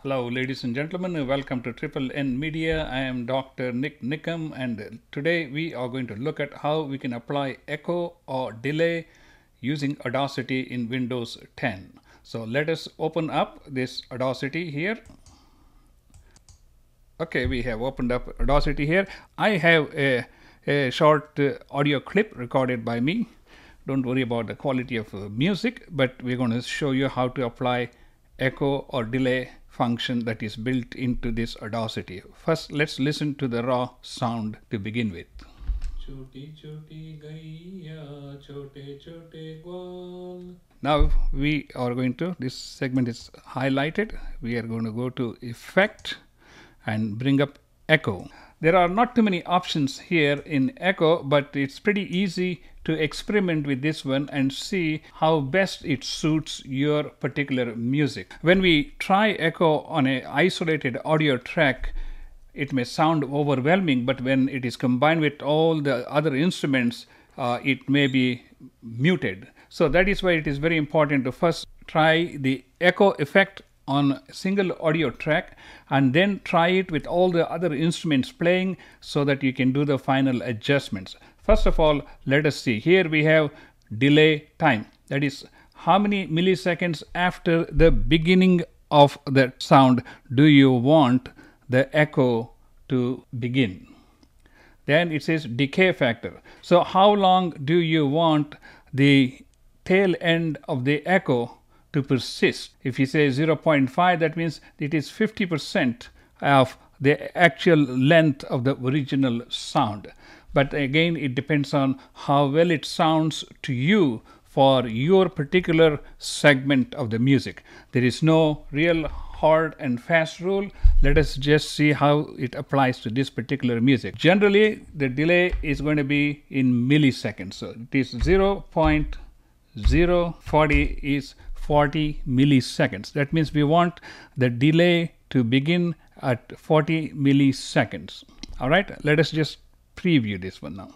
Hello, ladies and gentlemen. Welcome to Triple N Media. I am Dr. NIK NIKAM, and today we are going to look at how we can apply echo or delay using Audacity in Windows 10. So let us open up this Audacity here. Okay, we have opened up Audacity here. I have a short audio clip recorded by me. Don't worry about the quality of music, but we're going to show you how to apply echo or delay function that is built into this Audacity. First, let's listen to the raw sound to begin with. Now we are going to, this segment is highlighted. We are going to go to Effect and bring up echo. There are not too many options here in echo, but it's pretty easy to experiment with this one and see how best it suits your particular music. When we try echo on an isolated audio track, it may sound overwhelming, but when it is combined with all the other instruments, it may be muted. So that is why it is very important to first try the echo effect on a single audio track and then try it with all the other instruments playing so that you can do the final adjustments. First of all, let us see. Here we have delay time. That is how many milliseconds after the beginning of the sound do you want the echo to begin. Then it says decay factor. So how long do you want the tail end of the echo to persist? If you say 0.5, that means it is 50% of the actual length of the original sound. But again, it depends on how well it sounds to you for your particular segment of the music. There is no real hard and fast rule. Let us just see how it applies to this particular music. Generally, the delay is going to be in milliseconds. So it is 0.040 is 40 milliseconds. That means we want the delay to begin at 40 milliseconds. All right, let us just preview this one now.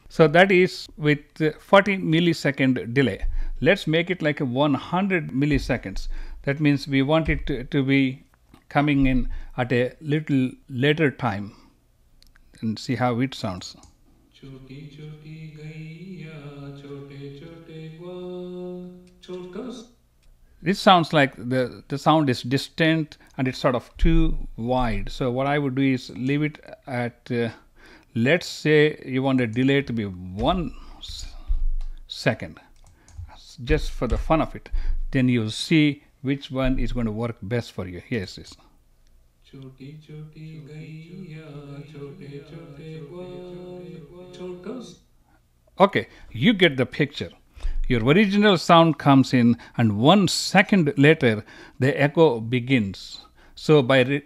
So that is with 40 millisecond delay. Let's make it like a 100 milliseconds. That means we want it to be coming in at a little later time. And see how it sounds. This sounds like the sound is distant and it's sort of too wide. So what I would do is leave it at, let's say you want the delay to be 1 second, just for the fun of it. Then you'll see which one is going to work best for you. Here's this. Okay, you get the picture. Your original sound comes in and 1 second later the echo begins. So by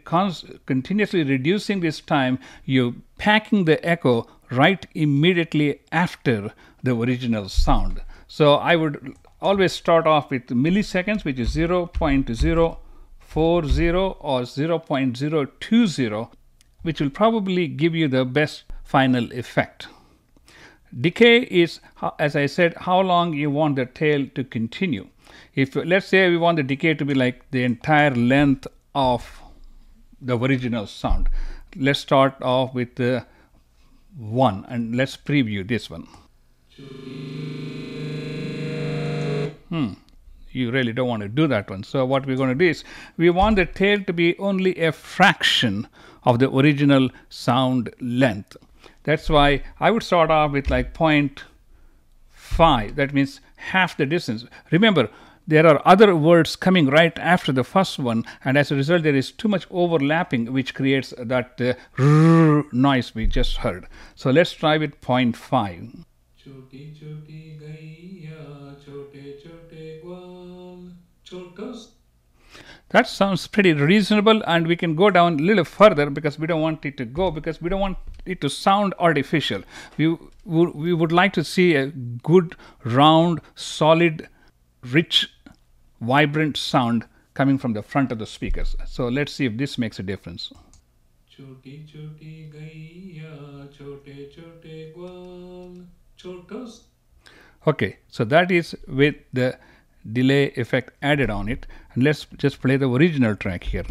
continuously reducing this time, you're packing the echo right immediately after the original sound. So I would always start off with milliseconds, which is 0.040 or 0.020, which will probably give you the best final effect. Decay is, as I said, how long you want the tail to continue. If let's say we want the decay to be like the entire length of the original sound. Let's start off with 1 and let's preview this one. You really don't want to do that one. So what we're going to do is we want the tail to be only a fraction of the original sound length. That's why I would start off with like 0.5. That means half the distance. Remember, there are other words coming right after the first one, and as a result, there is too much overlapping, which creates that noise we just heard. So let's try with 0.5. That sounds pretty reasonable, and we can go down a little further because we don't want it to go, because we don't want it to sound artificial. We would like to see a good, round, solid, rich, vibrant sound coming from the front of the speakers. So let's see if this makes a difference. Okay, so that is with the delay effect added on it. And let's just play the original track here.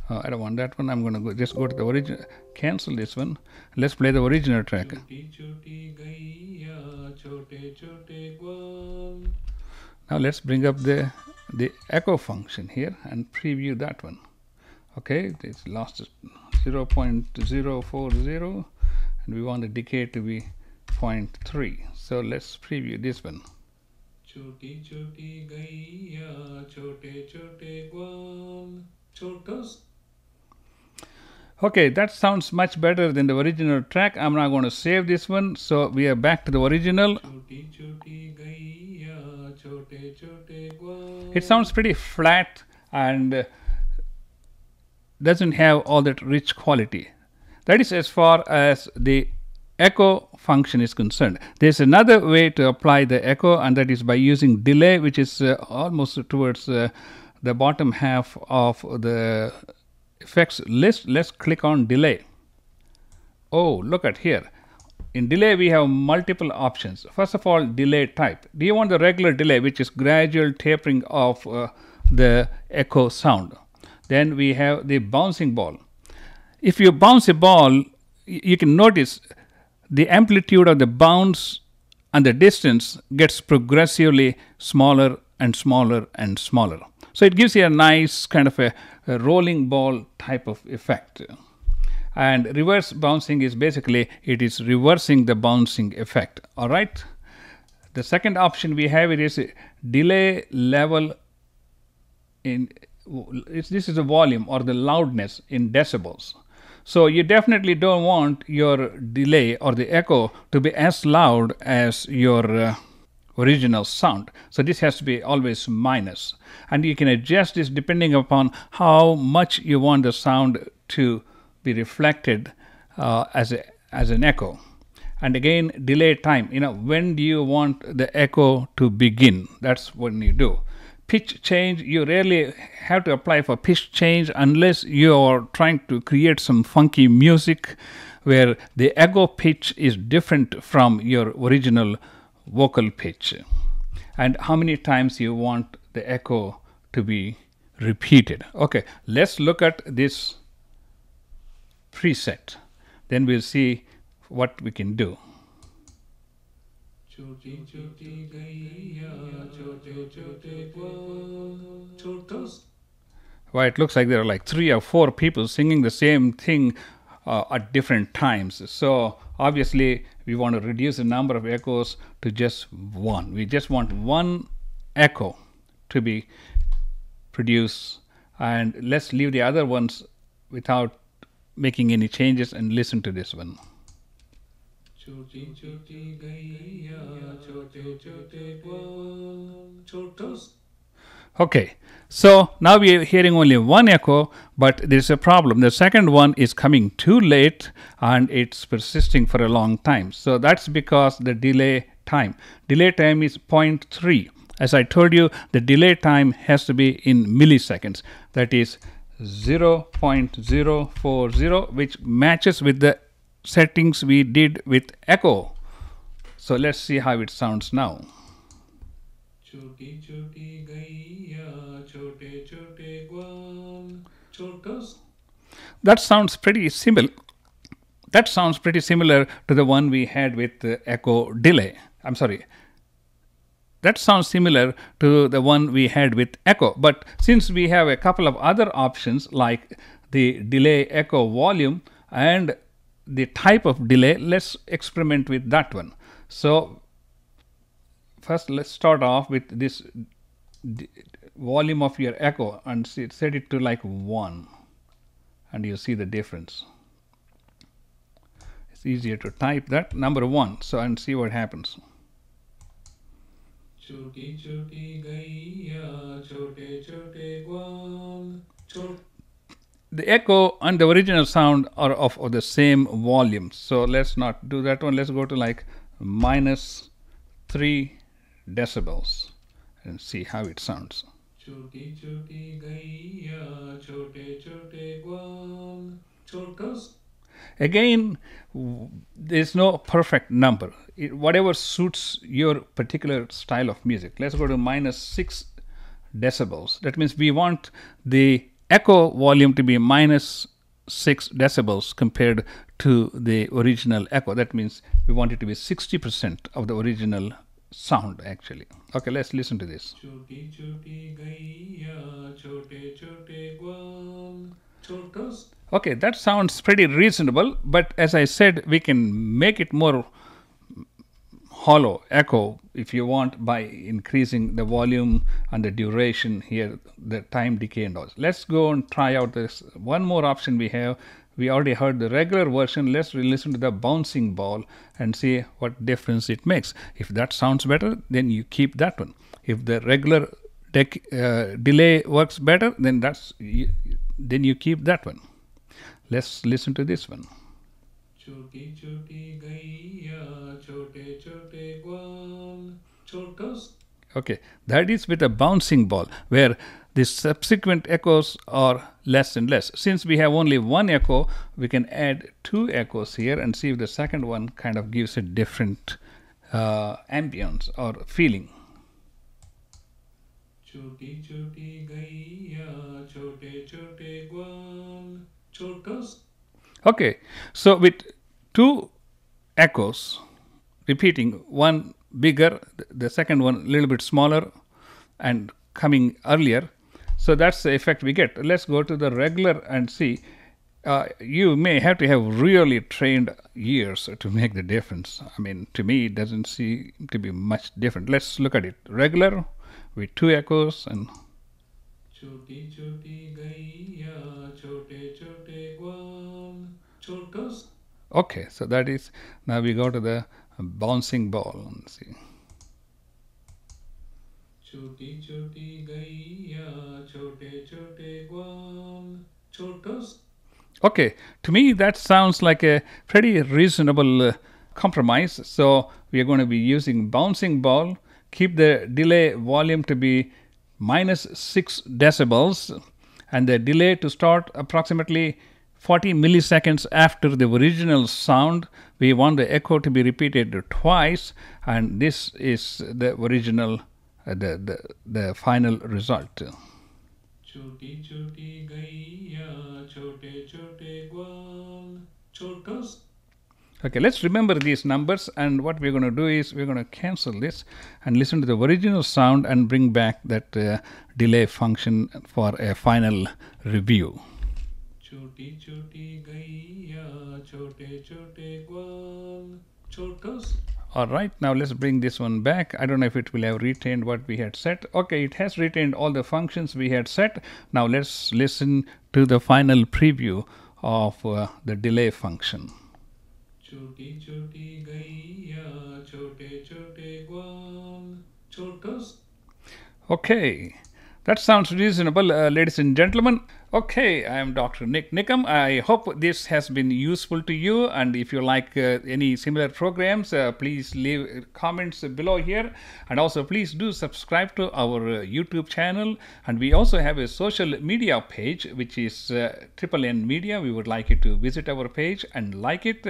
I don't want that one. I'm going to just go to the original, cancel this one. Let's play the original track. Now let's bring up the echo function here and preview that one. Okay, it's lost 0.040 and we want the decay to be 0.3. So let's preview this one. Okay, that sounds much better than the original track. I'm not going to save this one. So we are back to the original. It sounds pretty flat and doesn't have all that rich quality. That is as far as the echo function is concerned. There's another way to apply the echo, and that is by using delay, which is almost towards the bottom half of the effects list. Let's click on delay. Oh, look at here. In delay, we have multiple options. First of all, delay type. Do you want the regular delay, which is gradual tapering of the echo sound? Then we have the bouncing ball. If you bounce a ball, you can notice the amplitude of the bounce and the distance gets progressively smaller and smaller and smaller. So it gives you a nice kind of a rolling ball type of effect. And reverse bouncing is basically, it is reversing the bouncing effect. All right. The second option we have, it is delay level in, this is the volume or the loudness in decibels. So you definitely don't want your delay or the echo to be as loud as your original sound. So this has to be always minus. And you can adjust this depending upon how much you want the sound to be reflected as an echo. And again, delay time. When do you want the echo to begin? That's when you do. Pitch change, you rarely have to apply for pitch change unless you are trying to create some funky music where the echo pitch is different from your original vocal pitch. And how many times you want the echo to be repeated. Okay, let's look at this preset. Then we'll see what we can do. Well, it looks like there are like 3 or 4 people singing the same thing at different times. So obviously we want to reduce the number of echoes to just one. We just want one echo to be produced, and let's leave the other ones without making any changes and listen to this one. Okay, so now we are hearing only one echo, but there's a problem. The second one is coming too late and it's persisting for a long time. So that's because the delay time. Delay time is 0.3. As I told you, the delay time has to be in milliseconds. That is 0.040, which matches with the settings we did with echo. So let's see how it sounds now. That sounds pretty similar. That sounds pretty similar to the one we had with the echo delay. I'm sorry. That sounds similar to the one we had with echo. But since we have a couple of other options like the delay echo volume and the type of delay, let's experiment with that one. So first let's start off with this volume of your echo and set it to like 1, and you see the difference. It's easier to type that number 1, so and see what happens. The echo and the original sound are of the same volume, so let's not do that one. Let's go to like -3 decibels and see how it sounds. Again, there's no perfect number. Whatever suits your particular style of music. Let's go to -6 decibels. That means we want the echo volume to be -6 decibels compared to the original echo. That means we want it to be 60% of the original sound actually. Okay, let's listen to this. Okay, that sounds pretty reasonable, but as I said, we can make it more hollow echo if you want by increasing the volume and the duration here, the time decay and all. Let's go and try out this one more option we have. We already heard the regular version. Let's listen to the bouncing ball and see what difference it makes. If that sounds better, then you keep that one. If the regular delay works better, then you keep that one. Let's listen to this one. Okay, that is with a bouncing ball, where the subsequent echoes are less and less. Since we have only one echo, we can add 2 echoes here and see if the second one kind of gives a different ambience or feeling. Okay, so with 2 echoes repeating, one bigger, the second one a little bit smaller and coming earlier, so that's the effect we get. Let's go to the regular and see. You may have to have really trained ears to make the difference. I mean, to me it doesn't seem to be much different. Let's look at it. Regular with 2 echoes and okay, so that is, now we go to the bouncing ball and see. Okay, to me that sounds like a pretty reasonable compromise. So we are going to be using bouncing ball, keep the delay volume to be -6 decibels, and the delay to start approximately 40 milliseconds after the original sound. We want the echo to be repeated twice, and this is the original, the final result. Okay, let's remember these numbers, and what we're going to do is we're going to cancel this and listen to the original sound and bring back that delay function for a final review. Alright, now let's bring this one back. I don't know if it will have retained what we had set. Okay, it has retained all the functions we had set. Now let's listen to the final preview of the delay function. Okay, that sounds reasonable, ladies and gentlemen. Okay, I am Dr. NIK NIKAM. I hope this has been useful to you, and if you like any similar programs, please leave comments below here, and also please do subscribe to our YouTube channel. And we also have a social media page, which is NNN Media. We would like you to visit our page and like it.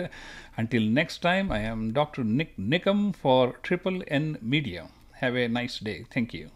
Until next time, I am Dr. NIK NIKAM for NNN Media. Have a nice day. Thank you.